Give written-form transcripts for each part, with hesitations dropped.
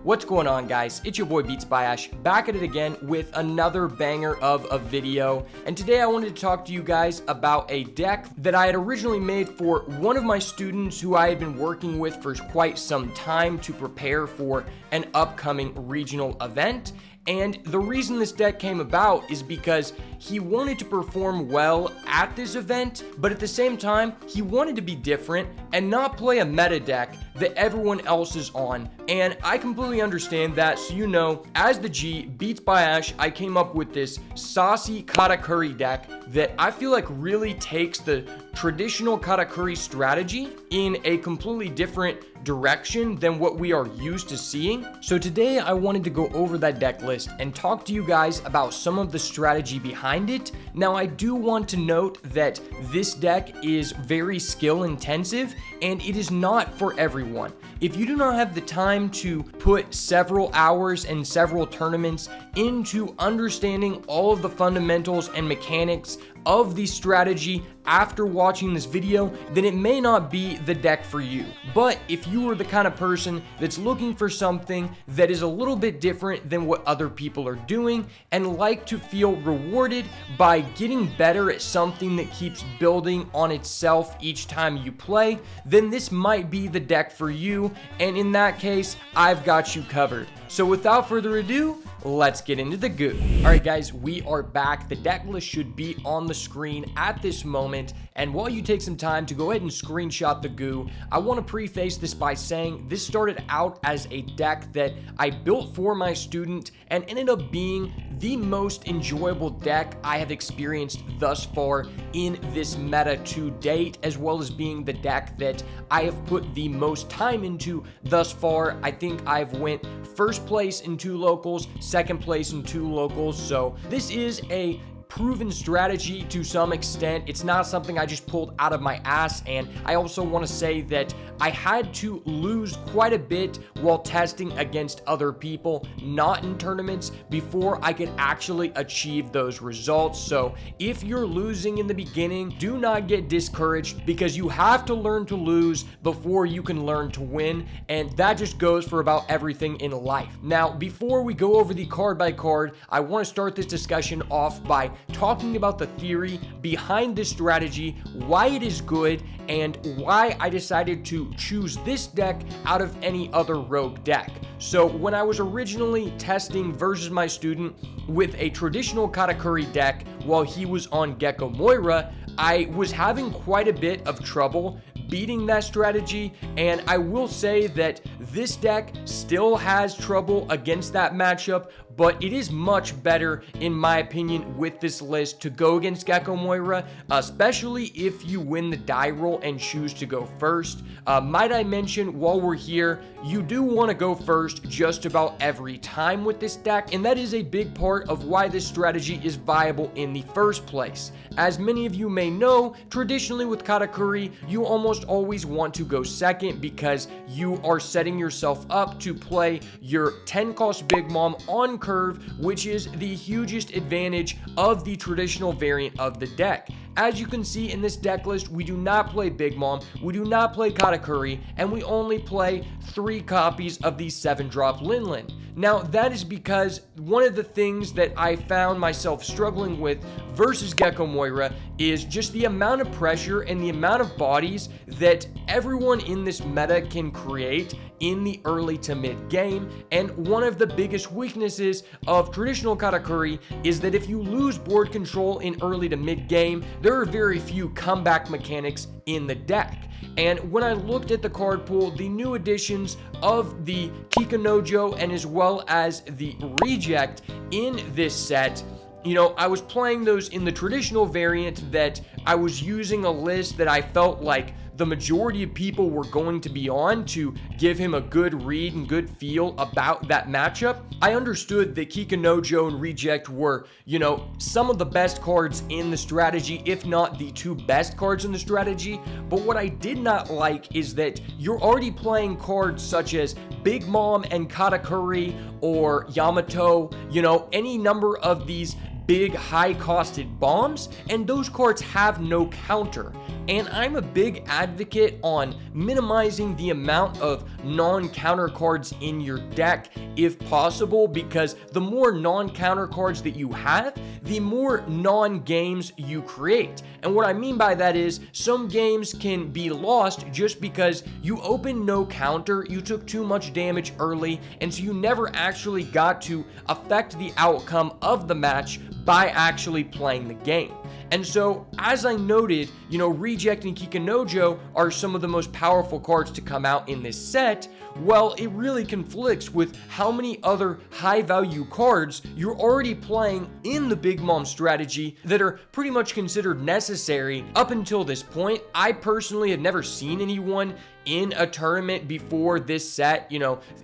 What's going on, guys? It's your boy beatsbyash, back at it again with another banger of a video. And today I wanted to talk to you guys about a deck that I had originally made for one of my students who I had been working with for quite some time to prepare for an upcoming regional event. And the reason this deck came about is because he wanted to perform well at this event, but at the same time, he wanted to be different and not play a meta deck that everyone else is on. And I completely understand that. So, you know, as the G, beatsbyash, I came up with this saucy katakuri deck that I feel like really takes the traditional katakuri strategy in a completely different direction than what we are used to seeing. So today I wanted to go over that deck list and talk to you guys about some of the strategy behind it. Now, I do want to note that this deck is very skill intensive and it is not for everyone. If you do not have the time to put several hours and several tournaments into understanding all of the fundamentals and mechanics of the strategy after watching this video, then it may not be the deck for you. But if you are the kind of person that's looking for something that is a little bit different than what other people are doing and like to feel rewarded by getting better at something that keeps building on itself each time you play, then this might be the deck for you. And in that case, I've got you covered. So without further ado, let's get into the goo. All right, guys, we are back. The deck list should be on the screen at this moment. And while you take some time to go ahead and screenshot the goo, I want to preface this by saying this started out as a deck that I built for my student and ended up being the most enjoyable deck I have experienced thus far in this meta to date, as well as being the deck that I have put the most time into thus far. I think I've went first place in 2 locals, second place in 2 locals. So this is a proven strategy to some extent. It's not something I just pulled out of my ass. And I also want to say that I had to lose quite a bit while testing against other people, not in tournaments, before I could actually achieve those results. So if you're losing in the beginning, do not get discouraged, because you have to learn to lose before you can learn to win. And that just goes for about everything in life. Now, before we go over the card by card, I want to start this discussion off by talking about the theory behind this strategy, why it is good, and why I decided to choose this deck out of any other rogue deck. So when I was originally testing versus my student with a traditional katakuri deck while he was on Gecko Moira, I was having quite a bit of trouble beating that strategy, and I will say that this deck still has trouble against that matchup, but it is much better, in my opinion, with this list to go against Gecko Moira, especially if you win the die roll and choose to go first. Might I mention, while we're here, you do want to go first just about every time with this deck, and that is a big part of why this strategy is viable in the first place. As many of you may know, traditionally with katakuri, you almost always want to go second because you are setting yourself up to play your 10 cost Big Mom on curve, which is the hugest advantage of the traditional variant of the deck. As you can see in this deck list, we do not play Big Mom, we do not play katakuri, and we only play 3 copies of the 7-drop Linlin. Now, that is because one of the things that I found myself struggling with versus Gecko Moira is just the amount of pressure and the amount of bodies that everyone in this meta can create in the early to mid game. And one of the biggest weaknesses of traditional katakuri is that if you lose board control in early to mid game, there are very few comeback mechanics in the deck. And when I looked at the card pool, the new additions of the kikunojo and as well as the reject in this set, you know, I was playing those in the traditional variant that I was using a list that I felt like the majority of people were going to be on to give him a good read and good feel about that matchup. I understood that kikunojo and reject were, you know, some of the best cards in the strategy, if not the 2 best cards in the strategy. But what I did not like is that you're already playing cards such as Big Mom and Katakuri or Yamato, you know, any number of these big high-costed bombs, and those cards have no counter. And I'm a big advocate on minimizing the amount of non-counter cards in your deck if possible, because the more non-counter cards that you have, the more non-games you create. And what I mean by that is some games can be lost just because you opened no counter, you took too much damage early, and so you never actually got to affect the outcome of the match by actually playing the game. And so, as I noted, Reject and Kikunojo are some of the most powerful cards to come out in this set. Well, it really conflicts with how many other high-value cards you're already playing in the Big Mom strategy that are pretty much considered necessary up until this point. I personally had never seen anyone in a tournament before this set,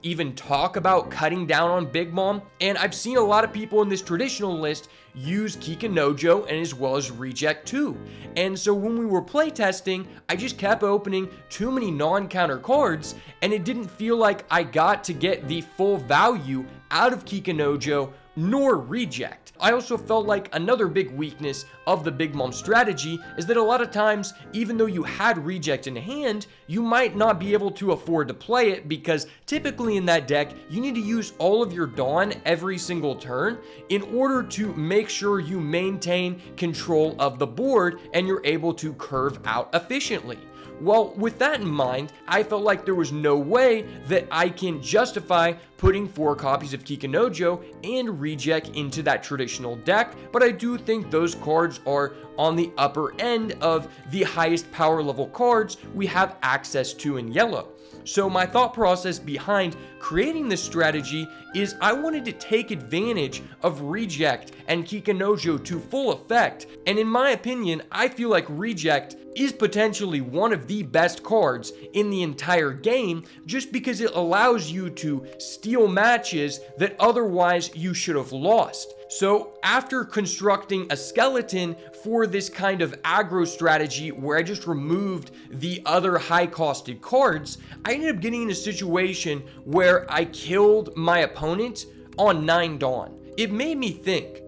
even talk about cutting down on Big Mom. And I've seen a lot of people in this traditional list use kikunojo and as well as Reject too. And so when we were playtesting, I just kept opening too many non-counter cards, and it didn't feel like I got to get the full value out of kikunojo nor Reject. I also felt like another big weakness of the Big Mom strategy is that a lot of times, even though you had Reject in hand, you might not be able to afford to play it because typically in that deck, you need to use all of your Dawn every single turn in order to make sure you maintain control of the board and you're able to curve out efficiently. Well, with that in mind, I felt like there was no way that I can justify putting 4 copies of Kikunojo and Reject into that traditional deck, but I do think those cards are on the upper end of the highest power level cards we have access to in yellow. So my thought process behind creating this strategy is I wanted to take advantage of Reject and Kikunojo to full effect, and in my opinion, I feel like Reject is potentially one of the best cards in the entire game just because it allows you to steal matches that otherwise you should have lost. So after constructing a skeleton for this kind of aggro strategy where I just removed the other high-costed cards, I ended up getting in a situation where I killed my opponent on 9 Dawn. It made me think,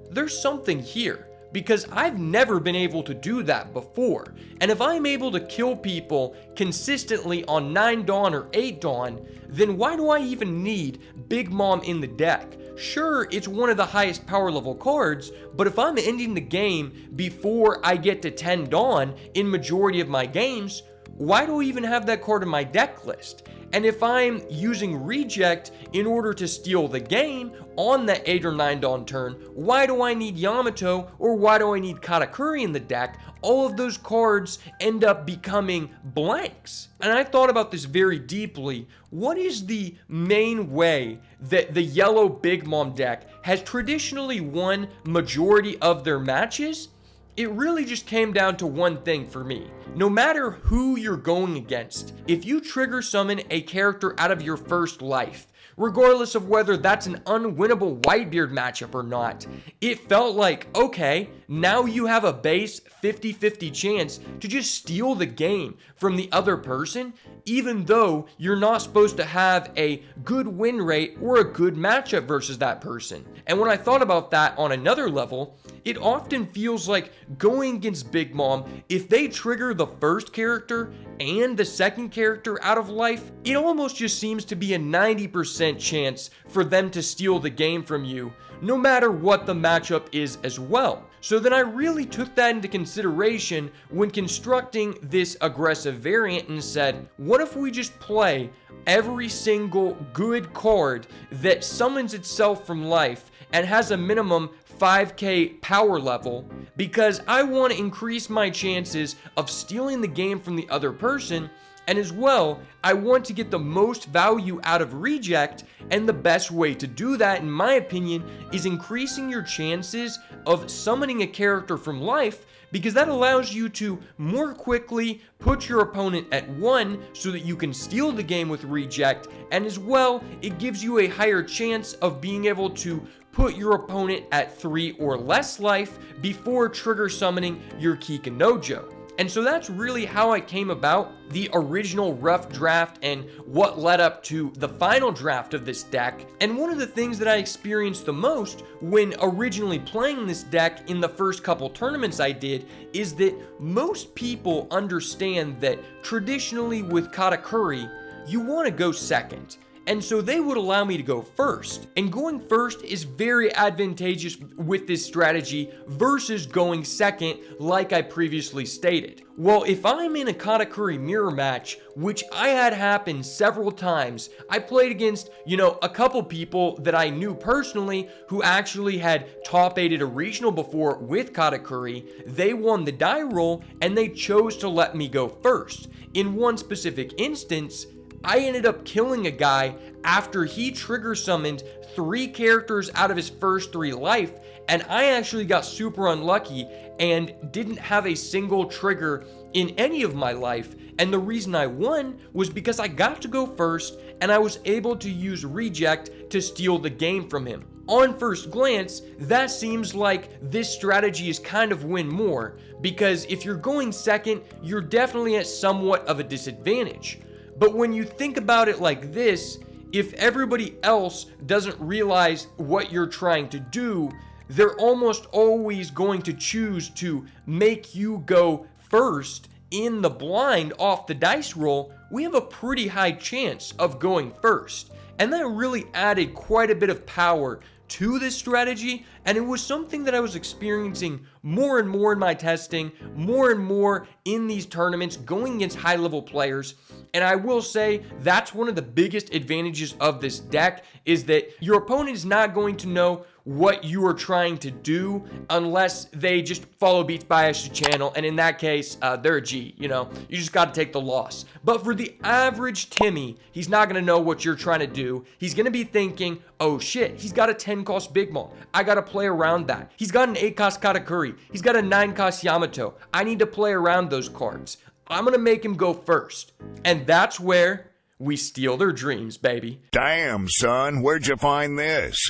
there's something here, because I've never been able to do that before. And if I'm able to kill people consistently on 9 Dawn or 8 Dawn, then why do I even need Big Mom in the deck? Sure, it's one of the highest power level cards, but if I'm ending the game before I get to 10 Dawn in majority of my games, why do I even have that card in my deck list? And if I'm using Reject in order to steal the game on that 8 or 9 Dawn turn, why do I need Yamato or why do I need Katakuri in the deck? All of those cards end up becoming blanks. And I thought about this very deeply. What is the main way that the yellow Big Mom deck has traditionally won majority of their matches? It really just came down to one thing for me. No matter who you're going against, if you trigger summon a character out of your first life, regardless of whether that's an unwinnable Whitebeard matchup or not, it felt like, okay, now you have a base 50-50 chance to just steal the game from the other person, even though you're not supposed to have a good win rate or a good matchup versus that person. And when I thought about that on another level, it often feels like going against Big Mom, if they trigger the first character and the second character out of life, it almost just seems to be a 90% chance for them to steal the game from you, no matter what the matchup is as well. So then I really took that into consideration when constructing this aggressive variant and said, what if we just play every single good card that summons itself from life and has a minimum 5k power level, because I want to increase my chances of stealing the game from the other person, and as well, I want to get the most value out of Reject, and the best way to do that, in my opinion, is increasing your chances of summoning a character from life, because that allows you to more quickly put your opponent at 1 so that you can steal the game with Reject, and as well, it gives you a higher chance of being able to put your opponent at 3 or less life before trigger summoning your Kikunojo. And so that's really how I came about the original rough draft and what led up to the final draft of this deck. And one of the things that I experienced the most when originally playing this deck in the first couple tournaments I did is that most people understand that traditionally with Katakuri, you want to go second. And so they would allow me to go first. And going first is very advantageous with this strategy versus going second, like I previously stated. Well, if I'm in a Katakuri mirror match, which I had happen several times, I played against, a couple people that I knew personally who actually had top 8 at a regional before with Katakuri. They won the die roll and they chose to let me go first. In one specific instance, I ended up killing a guy after he trigger summoned 3 characters out of his first 3 life, and I actually got super unlucky and didn't have a single trigger in any of my life. And the reason I won was because I got to go first and I was able to use reject to steal the game from him. On first glance, that seems like this strategy is kind of win more, because if you're going second, you're definitely at somewhat of a disadvantage. But when you think about it like this, if everybody else doesn't realize what you're trying to do, they're almost always going to choose to make you go first in the blind off the dice roll. We have a pretty high chance of going first. And that really added quite a bit of power to this strategy, and it was something that I was experiencing more and more in my testing, more and more in these tournaments, going against high-level players. And I will say that's one of the biggest advantages of this deck, is that your opponent is not going to know what you are trying to do unless they just follow beatsbyash's channel, and in that case, they're a G, you just got to take the loss. But for the average Timmy, he's not going to know what you're trying to do. He's going to be thinking, oh shit, he's got a 10-cost Big Mom. I got to play around that. He's got an 8-cost Katakuri. He's got a 9-cost Yamato. I need to play around those cards. I'm going to make him go first. And that's where we steal their dreams, baby. Damn, son, where'd you find this?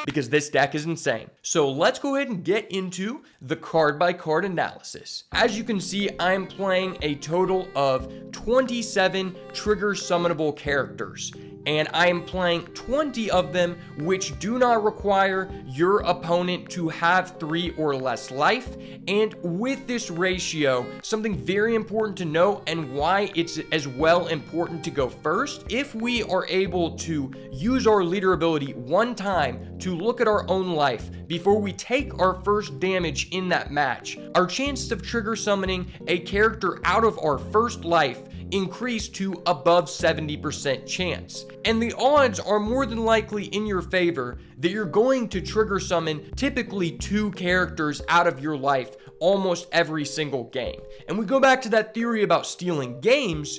Because this deck is insane. So let's go ahead and get into the card by card analysis. As you can see, I'm playing a total of 27 trigger summonable characters, and I am playing 20 of them which do not require your opponent to have 3 or less life. And with this ratio, something very important to note, and why it's as well important to go first, if we are able to use our leader ability one time to look at our own life before we take our first damage in that match, our chances of trigger summoning a character out of our first life increase to above 70% chance. And the odds are more than likely in your favor that you're going to trigger summon typically 2 characters out of your life almost every single game. And we go back to that theory about stealing games.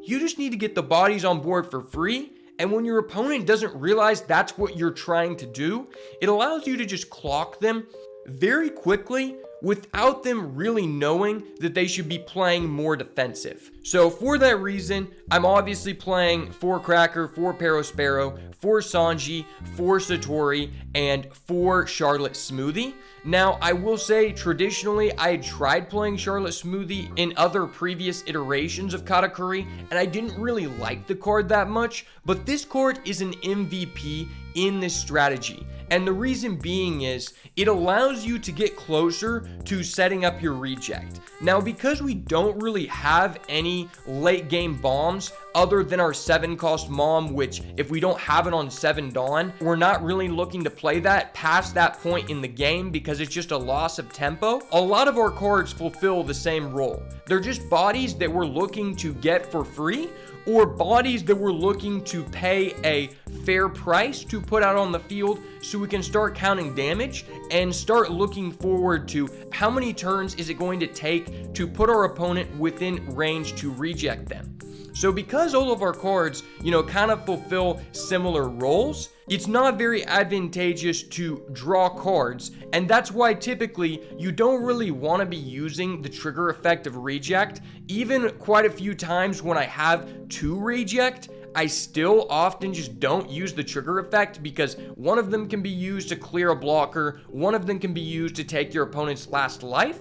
You just need to get the bodies on board for free, and when your opponent doesn't realize that's what you're trying to do, it allows you to just clock them very quickly without them really knowing that they should be playing more defensive. So for that reason, I'm obviously playing 4 Cracker, 4 Perospero, 4 Sanji, 4 Satori, and 4 Charlotte Smoothie. Now, I will say, traditionally, I had tried playing Charlotte Smoothie in other previous iterations of Katakuri, and I didn't really like the card that much, but this card is an MVP in this strategy. And the reason being is, it allows you to get closer to setting up your reject. Now, because we don't really have any late game bombs other than our 7-cost Mom, which if we don't have it on 7 Dawn, we're not really looking to play that past that point in the game because it's just a loss of tempo. A lot of our cards fulfill the same role. They're just bodies that we're looking to get for free, or bodies that we're looking to pay a fair price to put out on the field so we can start counting damage and start looking forward to how many turns is it going to take to put our opponent within range to reject them. So because all of our cards, kind of fulfill similar roles, it's not very advantageous to draw cards, and that's why typically you don't really want to be using the trigger effect of reject. Even quite a few times when I have 2 reject, I still often just don't use the trigger effect because one of them can be used to clear a blocker, one of them can be used to take your opponent's last life.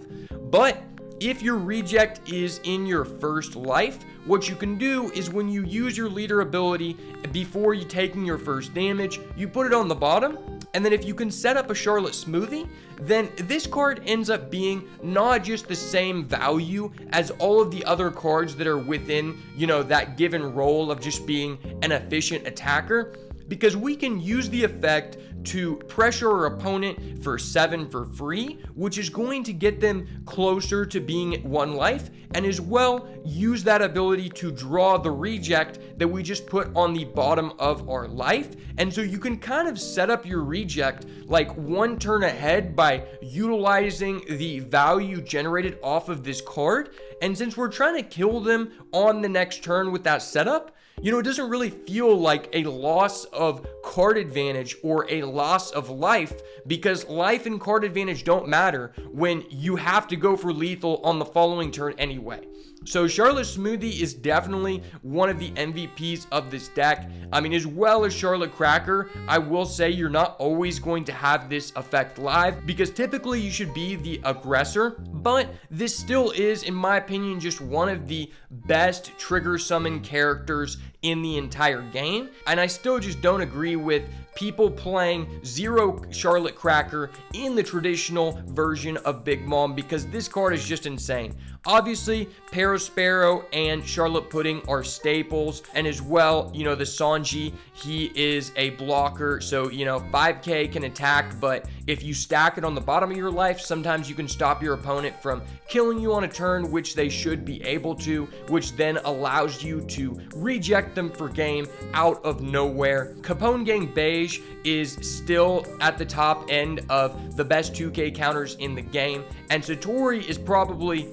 But if your reject is in your first life, what you can do is when you use your leader ability before you taking your first damage, you put it on the bottom. And then if you can set up a Charlotte Smoothie, then this card ends up being not just the same value as all of the other cards that are within, that given role of just being an efficient attacker, because we can use the effect to pressure our opponent for 7 for free, which is going to get them closer to being at 1 life, and as well use that ability to draw the reject that we just put on the bottom of our life. And so you can kind of set up your reject like 1 turn ahead by utilizing the value generated off of this card. And since we're trying to kill them on the next turn with that setup, it doesn't really feel like a loss of card advantage or a loss of life, because life and card advantage don't matter when you have to go for lethal on the following turn anyway. So Charlotte Smoothie is definitely one of the MVPs of this deck. As well as Charlotte Cracker, I will say you're not always going to have this effect live because typically you should be the aggressor, but this still is, in my opinion, just one of the best trigger summon characters in the entire game. And I still just don't agree with people playing 0 Charlotte Cracker in the traditional version of Big Mom because this card is just insane. Obviously, Parasparrow and Charlotte Pudding are staples, and as well, the Sanji, he is a blocker, so 5k can attack, but if you stack it on the bottom of your life, sometimes you can stop your opponent from killing you on a turn, which they should be able to, which then allows you to reject them for game out of nowhere. Capone Gang Beige is still at the top end of the best 2k counters in the game, and Satori is probably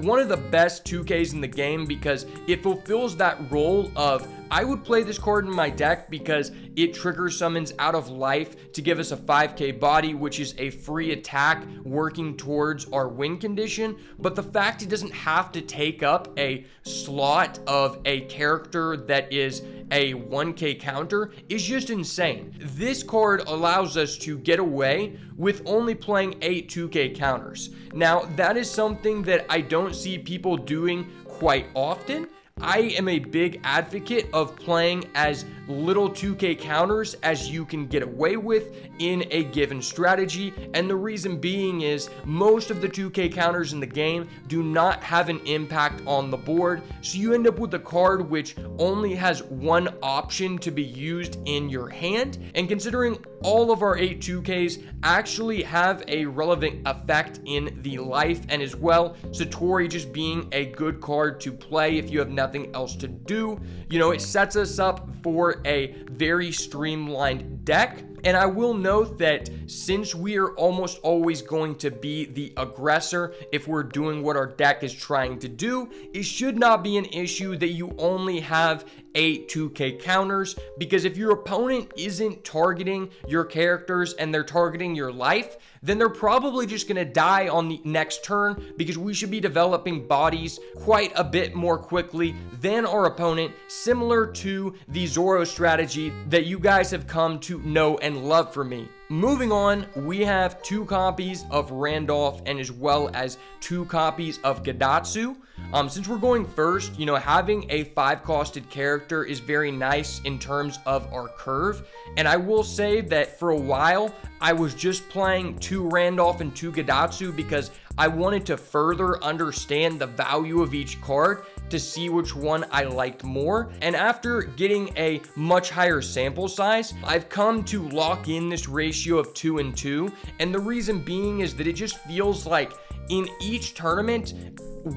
one of the best 2Ks in the game because it fulfills that role of, I would play this card in my deck because it trigger summons out of life to give us a 5k body, which is a free attack working towards our win condition. But the fact it doesn't have to take up a slot of a character that is a 1k counter is just insane. This card allows us to get away with only playing 8 2k counters. Now, that is something that I don't see people doing quite often. I am a big advocate of playing as little 2k counters as you can get away with in a given strategy, and the reason being is most of the 2k counters in the game do not have an impact on the board, so you end up with a card which only has one option to be used in your hand. And considering all of our 8 2ks actually have a relevant effect in the life, and as well Satori just being a good card to play if you have nothing else to do, it sets us up for a very streamlined deck. And I will note that since we are almost always going to be the aggressor if we're doing what our deck is trying to do, it should not be an issue that you only have 8 2k counters, because if your opponent isn't targeting your characters and they're targeting your life, then they're probably just going to die on the next turn, because we should be developing bodies quite a bit more quickly than our opponent, similar to the Zoro strategy that you guys have come to know and love from me. Moving on, we have 2 copies of Randolph and as well as 2 copies of Gadatsu. Since we're going first, having a 5-costed character is very nice in terms of our curve. And I will say that for a while, I was just playing 2 Randolph and 2 Gadatsu because I wanted to further understand the value of each card to see which one I liked more. And after getting a much higher sample size, I've come to lock in this ratio of 2 and 2. And the reason being is that it just feels like in each tournament,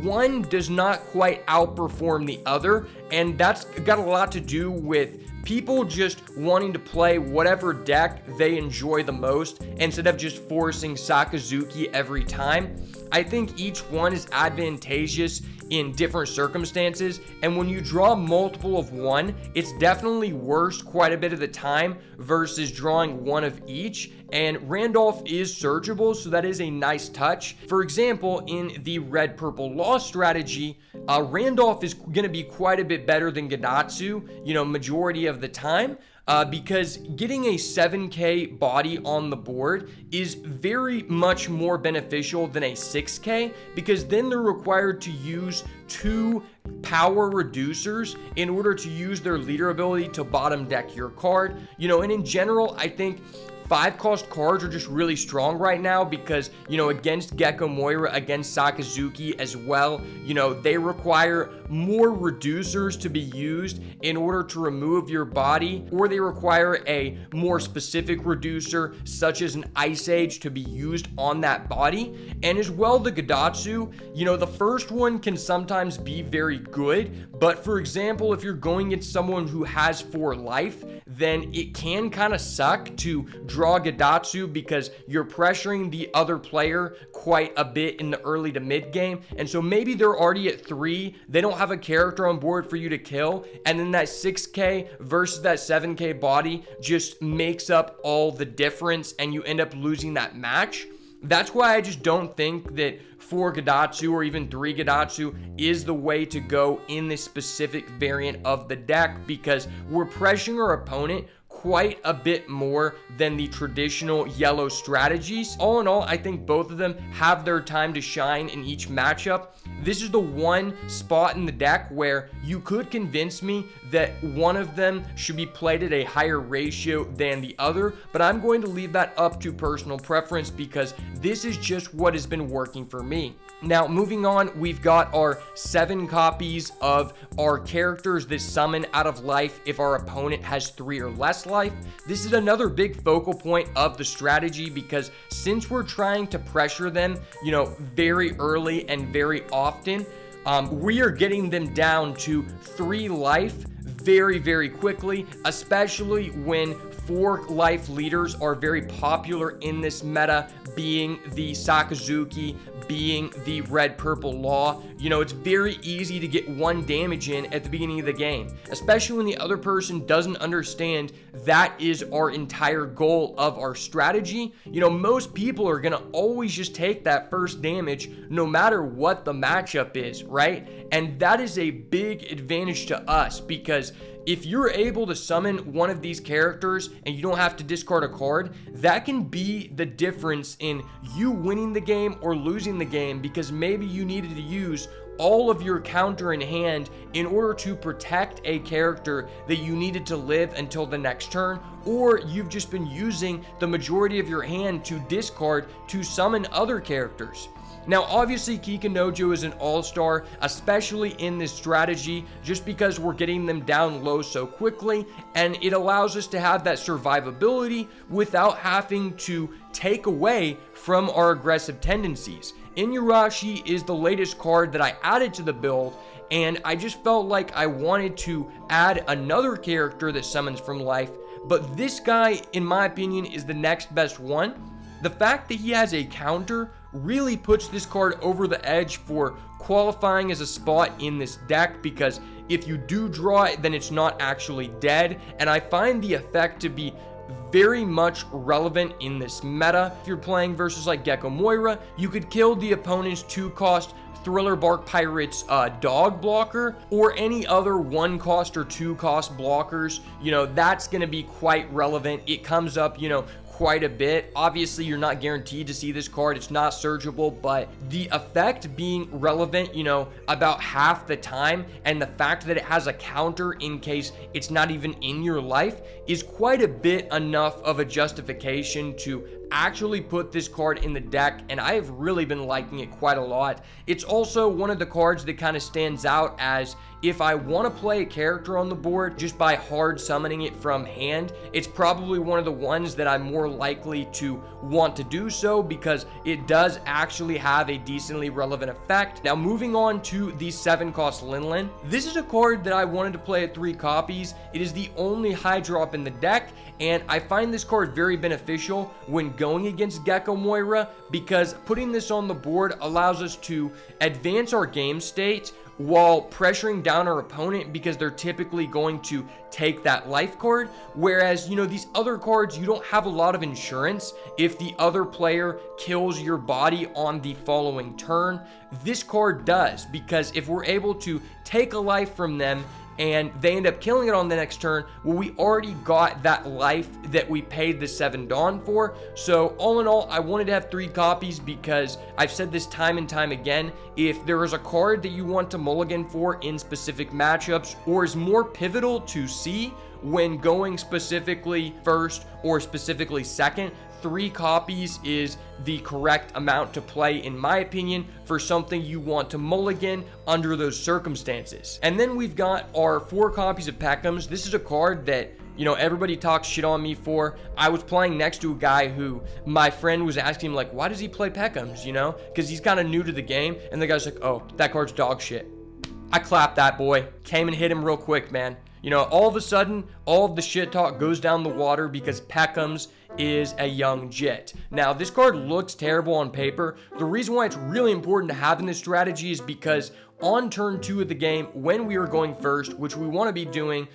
one does not quite outperform the other. And that's got a lot to do with people just wanting to play whatever deck they enjoy the most instead of just forcing Sakazuki every time. I think each one is advantageous in different circumstances, and when you draw multiple of one, it's definitely worse quite a bit of the time versus drawing one of each. And Randolph is searchable, so that is a nice touch. For example, in the red-purple law strategy, Randolph is going to be quite a bit better than Gadatsu, majority of the time. Because getting a 7k body on the board is very much more beneficial than a 6k, because then they're required to use 2 power reducers in order to use their leader ability to bottom deck your card. And in general, I think 5-cost cards are just really strong right now because, against Gecko Moira, against Sakazuki as well, they require more reducers to be used in order to remove your body, or they require a more specific reducer, such as an Ice Age, to be used on that body. And as well, the Gadatsu, the first one can sometimes be very good, but for example, if you're going against someone who has 4 life, then it can kind of suck to draw Gadatsu because you're pressuring the other player quite a bit in the early to mid game. And so maybe they're already at 3, they don't have a character on board for you to kill, and then that 6k versus that 7k body just makes up all the difference and you end up losing that match. That's why I just don't think that 4 Gadatsu or even 3 Gadatsu is the way to go in this specific variant of the deck, because we're pressuring our opponent quite a bit more than the traditional yellow strategies. All in all, I think both of them have their time to shine in each matchup. This is the one spot in the deck where you could convince me that one of them should be played at a higher ratio than the other, but I'm going to leave that up to personal preference because this is just what has been working for me. Now, moving on, we've got our 7 copies of our characters that summon out of life if our opponent has 3 or less life. This is another big focal point of the strategy because since we're trying to pressure them, very early and very often, we are getting them down to 3 life very, very quickly, especially when 4 life leaders are very popular in this meta, being the Sakazuki, being the red-purple law. It's very easy to get 1 damage in at the beginning of the game, especially when the other person doesn't understand that is our entire goal of our strategy. Most people are going to always just take that first damage no matter what the matchup is, right? And that is a big advantage to us because if you're able to summon one of these characters and you don't have to discard a card, that can be the difference in you winning the game or losing the game, because maybe you needed to use all of your counter in hand in order to protect a character that you needed to live until the next turn, or you've just been using the majority of your hand to discard to summon other characters. Now, obviously, Kikunojo is an all-star, especially in this strategy, just because we're getting them down low so quickly, and it allows us to have that survivability without having to take away from our aggressive tendencies. Inuyasha is the latest card that I added to the build, and I just felt like I wanted to add another character that summons from life, but this guy, in my opinion, is the next best one. The fact that he has a counter really puts this card over the edge for qualifying as a spot in this deck, because if you do draw it, then it's not actually dead, and I find the effect to be very much relevant in this meta. If you're playing versus like Gecko Moira, you could kill the opponent's 2-cost Thriller Bark Pirate's dog blocker, or any other 1-cost or 2-cost blockers. That's going to be quite relevant. It comes up, quite a bit. Obviously, you're not guaranteed to see this card. It's not searchable, but the effect being relevant, about half the time, and the fact that it has a counter in case it's not even in your life is quite a bit enough of a justification to actually put this card in the deck, and I have really been liking it quite a lot. It's also one of the cards that kind of stands out as if I want to play a character on the board just by hard summoning it from hand, it's probably one of the ones that I'm more likely to want to do so, because it does actually have a decently relevant effect. Now, moving on to the 7-cost Linlin. This is a card that I wanted to play at 3 copies. It is the only high drop in the deck, and I find this card very beneficial when going against Gecko Moira because putting this on the board allows us to advance our game state while pressuring down our opponent because they're typically going to take that life card. Whereas, these other cards, you don't have a lot of insurance if the other player kills your body on the following turn. This card does, because if we're able to take a life from them and they end up killing it on the next turn, well, we already got that life that we paid the 7 Dawn for. So all in all, I wanted to have 3 copies because I've said this time and time again, if there is a card that you want to mulligan for in specific matchups or is more pivotal to see when going specifically first or specifically second, 3 copies is the correct amount to play, in my opinion, for something you want to mulligan under those circumstances. And then we've got our 4 copies of Peckham's. This is a card that everybody talks shit on me for. I was playing next to a guy who my friend was asking him, like, why does he play Peckham's, because he's kind of new to the game. And the guy's like, oh, that card's dog shit. I clapped that boy, came and hit him real quick, man. All of a sudden, all of the shit talk goes down the water because Peckham's is a young Jit. Now, this card looks terrible on paper. The reason why it's really important to have in this strategy is because on turn 2 of the game, when we are going first, which we want to be doing,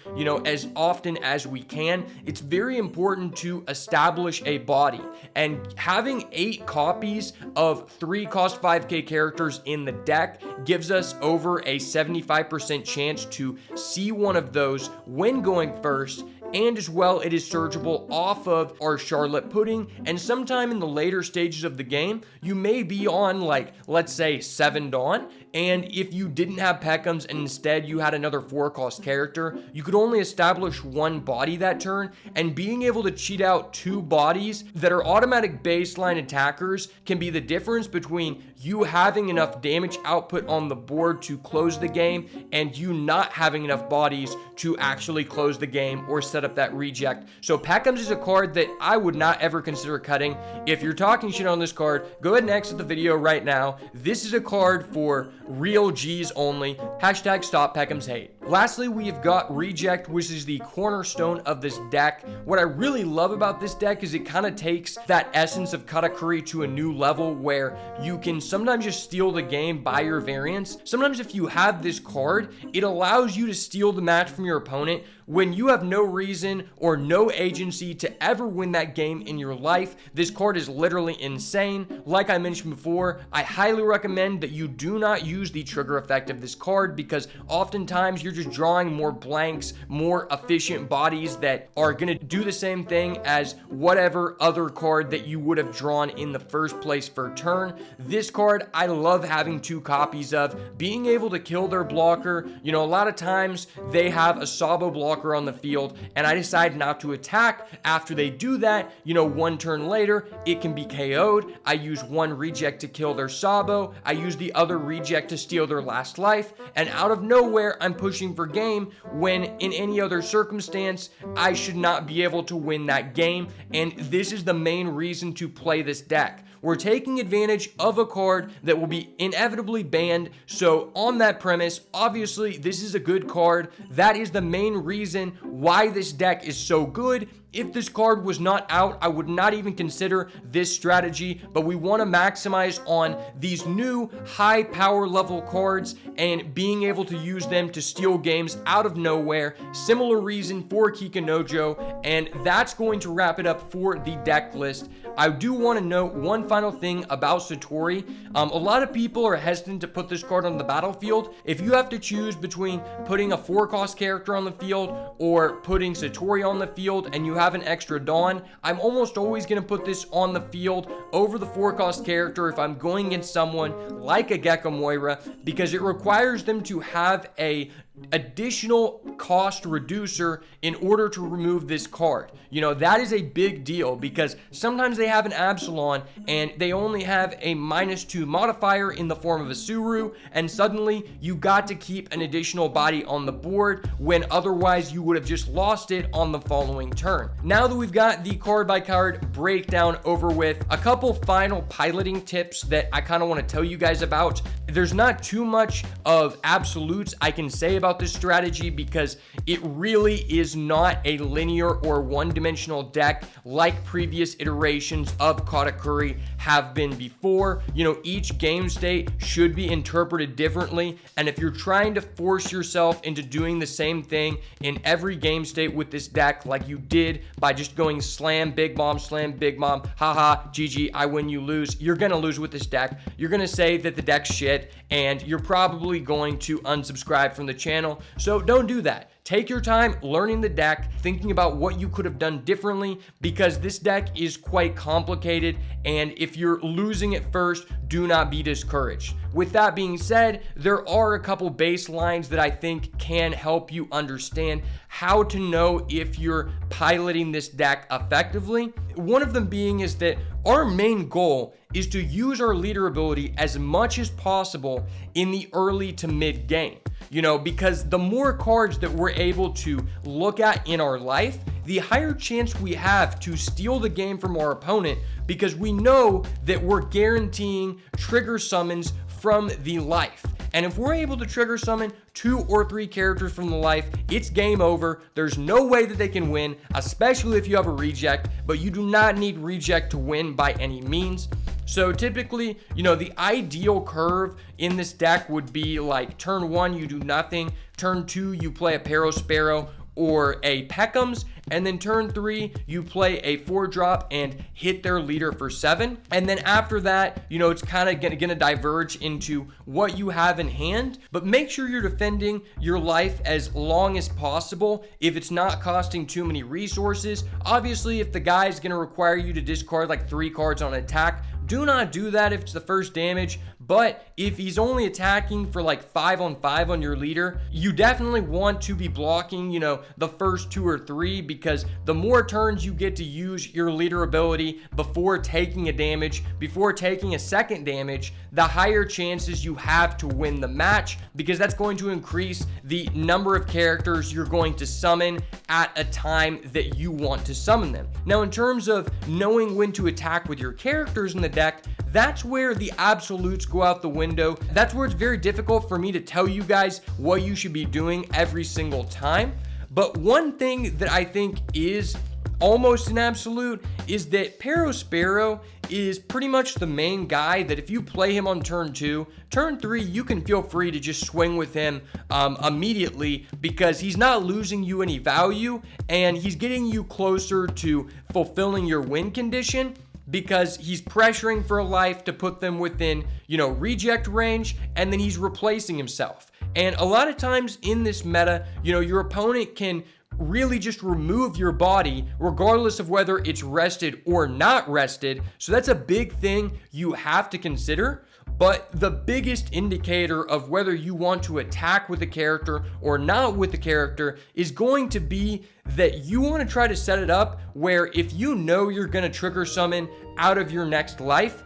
as often as we can, it's very important to establish a body. And having 8 copies of 3 cost 5k characters in the deck gives us over a 75% chance to see one of those when going first. And as well, it is searchable off of our Charlotte Pudding, and sometime in the later stages of the game, you may be on, like, let's say 7 Dawn, and if you didn't have Peckham's and instead you had another 4-cost character, you could only establish 1 body that turn, and being able to cheat out 2 bodies that are automatic baseline attackers can be the difference between you having enough damage output on the board to close the game and you not having enough bodies to actually close the game or set up that reject. So Peckham's is a card that I would not ever consider cutting. If you're talking shit on this card, go ahead and exit the video right now. This is a card for real G's only. Hashtag stop Peckham's hate. Lastly, we have got Reject, which is the cornerstone of this deck. What I really love about this deck is it kind of takes that essence of Katakuri to a new level where you can sometimes just steal the game by your variants. Sometimes if you have this card, it allows you to steal the match from your opponent when you have no reason or no agency to ever win that game in your life. This card is literally insane. Like I mentioned before, I highly recommend that you do not use the trigger effect of this card because oftentimes you're just drawing more blanks, more efficient bodies that are going to do the same thing as whatever other card that you would have drawn in the first place for a turn. This card, I love having 2 copies of, being able to kill their blocker. A lot of times they have a Sabo blocker on the field and I decide not to attack. After they do that, 1 turn later, it can be KO'd. I use 1 reject to kill their Sabo. I use the other reject to steal their last life. And out of nowhere, I'm pushing for game when in any other circumstance, I should not be able to win that game. And this is the main reason to play this deck. We're taking advantage of a card that will be inevitably banned. So on that premise, obviously this is a good card. That is the main reason why this deck is so good. If this card was not out, I would not even consider this strategy, but we want to maximize on these new high power level cards and being able to use them to steal games out of nowhere. Similar reason for Kikunojo, and that's going to wrap it up for the deck list. I do want to note one final thing about Satori. A lot of people are hesitant to put this card on the battlefield. If you have to choose between putting a 4-cost character on the field or putting Satori on the field and you have an extra Dawn, I'm almost always going to put this on the field over the 4-cost character if I'm going against someone like a Gecko Moira, because it requires them to have a additional cost reducer in order to remove this card. That is a big deal because sometimes they have an Absalon and they only have a -2 modifier in the form of a Suru, and suddenly you got to keep an additional body on the board when otherwise you would have just lost it on the following turn. Now that we've got the card by card breakdown over with, a couple final piloting tips that I kind of want to tell you guys about. There's not too much of absolutes I can say about about this strategy because it really is not a linear or one-dimensional deck like previous iterations of Katakuri have been before. Each game state should be interpreted differently, and if you're trying to force yourself into doing the same thing in every game state with this deck like you did by just going slam, big bomb, haha, GG, I win, you lose, you're gonna lose with this deck. You're gonna say that the deck's shit, and you're probably going to unsubscribe from the channel. So don't do that. Take your time learning the deck, thinking about what you could have done differently, because this deck is quite complicated, and if you're losing at first, do not be discouraged. With that being said, there are a couple baselines that I think can help you understand how to know if you're piloting this deck effectively. One of them being is that our main goal is to use our leader ability as much as possible in the early to mid game. Because the more cards that we're able to look at in our life, the higher chance we have to steal the game from our opponent, because we know that we're guaranteeing trigger summons from the life. And if we're able to trigger summon 2 or 3 characters from the life, it's game over. There's no way that they can win, especially if you have a reject, but you do not need reject to win by any means. So typically, the ideal curve in this deck would be like turn 1, you do nothing. Turn 2, you play a Parasparrow or a Peckham's, and then turn 3, you play a 4-drop and hit their leader for 7. And then after that, it's kind of gonna diverge into what you have in hand, but make sure you're defending your life as long as possible if it's not costing too many resources. Obviously, if the guy is gonna require you to discard like 3 cards on attack, do not do that if it's the first damage. But if he's only attacking for like 5-on-5 on your leader, you definitely want to be blocking, the first 2 or 3, because the more turns you get to use your leader ability before taking a damage, before taking a second damage, the higher chances you have to win the match, because that's going to increase the number of characters you're going to summon at a time that you want to summon them. Now, in terms of knowing when to attack with your characters in the deck, that's where the absolutes go out the window. That's where it's very difficult for me to tell you guys what you should be doing every single time. But one thing that I think is almost an absolute is that Parasparrow is pretty much the main guy that if you play him on turn 2, turn 3, you can feel free to just swing with him immediately, because he's not losing you any value and he's getting you closer to fulfilling your win condition, because he's pressuring for a life to put them within, reject range, and then he's replacing himself. And a lot of times in this meta, your opponent can really just remove your body regardless of whether it's rested or not rested. So that's a big thing you have to consider. But the biggest indicator of whether you want to attack with a character or not with the character is going to be that you want to try to set it up where if you know you're going to trigger summon out of your next life,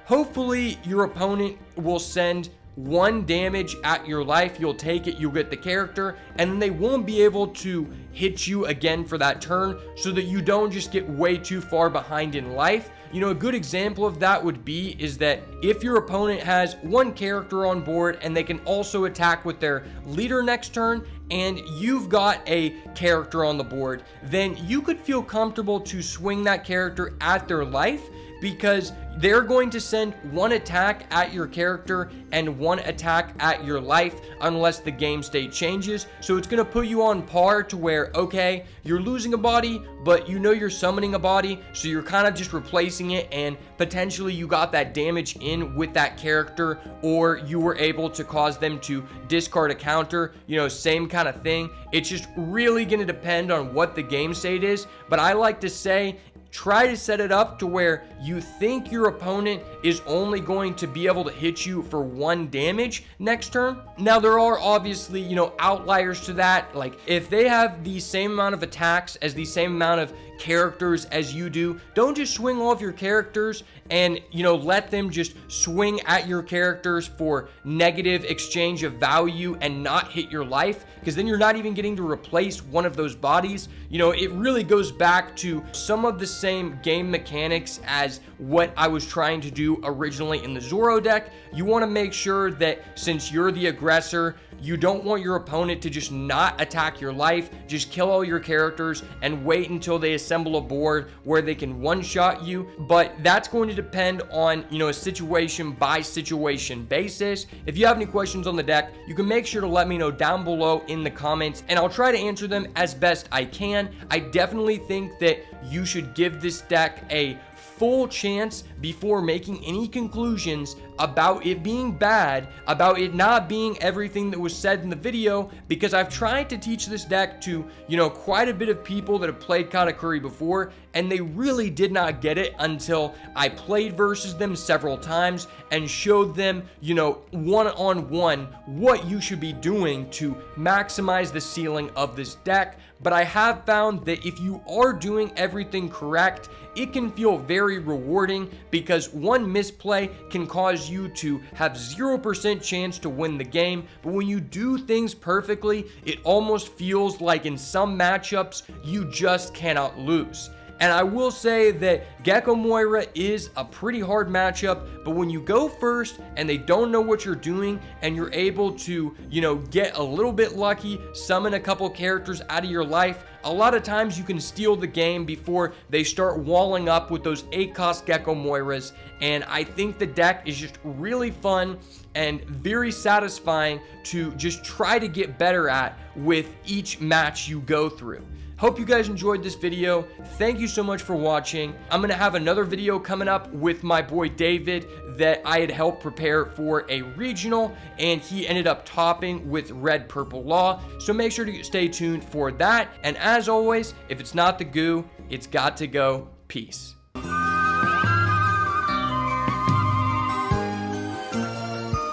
hopefully your opponent will send 1 damage at your life, you'll take it, you'll get the character, and then they won't be able to hit you again for that turn, so that you don't just get way too far behind in life. A good example of that would be is that if your opponent has 1 character on board and they can also attack with their leader next turn, and you've got a character on the board, then you could feel comfortable to swing that character at their life, because they're going to send 1 attack at your character and 1 attack at your life unless the game state changes. So it's going to put you on par to where, okay, you're losing a body, but you're summoning a body, so you're kind of just replacing it, and potentially you got that damage in with that character, or you were able to cause them to discard a counter, same kind of thing. It's just really going to depend on what the game state is, but I like to say, try to set it up to where you think your opponent is only going to be able to hit you for 1 damage next turn. Now, there are obviously, outliers to that. Like, if they have the same amount of attacks as the same amount of characters as you do, don't just swing all of your characters and, let them just swing at your characters for negative exchange of value and not hit your life, because then you're not even getting to replace one of those bodies. you know, it really goes back to some of the same game mechanics as what I was trying to do originally in the Zoro deck. You want to make sure that since you're the aggressor, you don't want your opponent to just not attack your life, just kill all your characters and wait until they assemble a board where they can one-shot you. But that's going to depend on, you know, a situation by situation basis. If you have any questions on the deck, you can make sure to let me know down below in the comments, and I'll try to answer them as best I can. I definitely think that you should give this deck a full chance before making any conclusions about it being bad, about it not being everything that was said in the video, because I've tried to teach this deck to, you know, quite a bit of people that have played Katakuri before, and they really did not get it until I played versus them several times and showed them, you know, one-on-one what you should be doing to maximize the ceiling of this deck. But I have found that if you are doing everything correct, it can feel very rewarding, because one misplay can cause you to have 0% chance to win the game. But when you do things perfectly, it almost feels like in some matchups, you just cannot lose. And I will say that Gecko Moira is a pretty hard matchup, but when you go first and they don't know what you're doing and you're able to, you know, get a little bit lucky, summon a couple characters out of your life, a lot of times you can steal the game before they start walling up with those 8-cost Gecko Moiras. And I think the deck is just really fun and very satisfying to just try to get better at with each match you go through. Hope you guys enjoyed this video. Thank you so much for watching. I'm going to have another video coming up with my boy David that I had helped prepare for a regional, and he ended up topping with Red Purple Law. So make sure to stay tuned for that. And as always, if it's not the goo, it's got to go. Peace.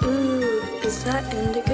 Ooh, is that indigo?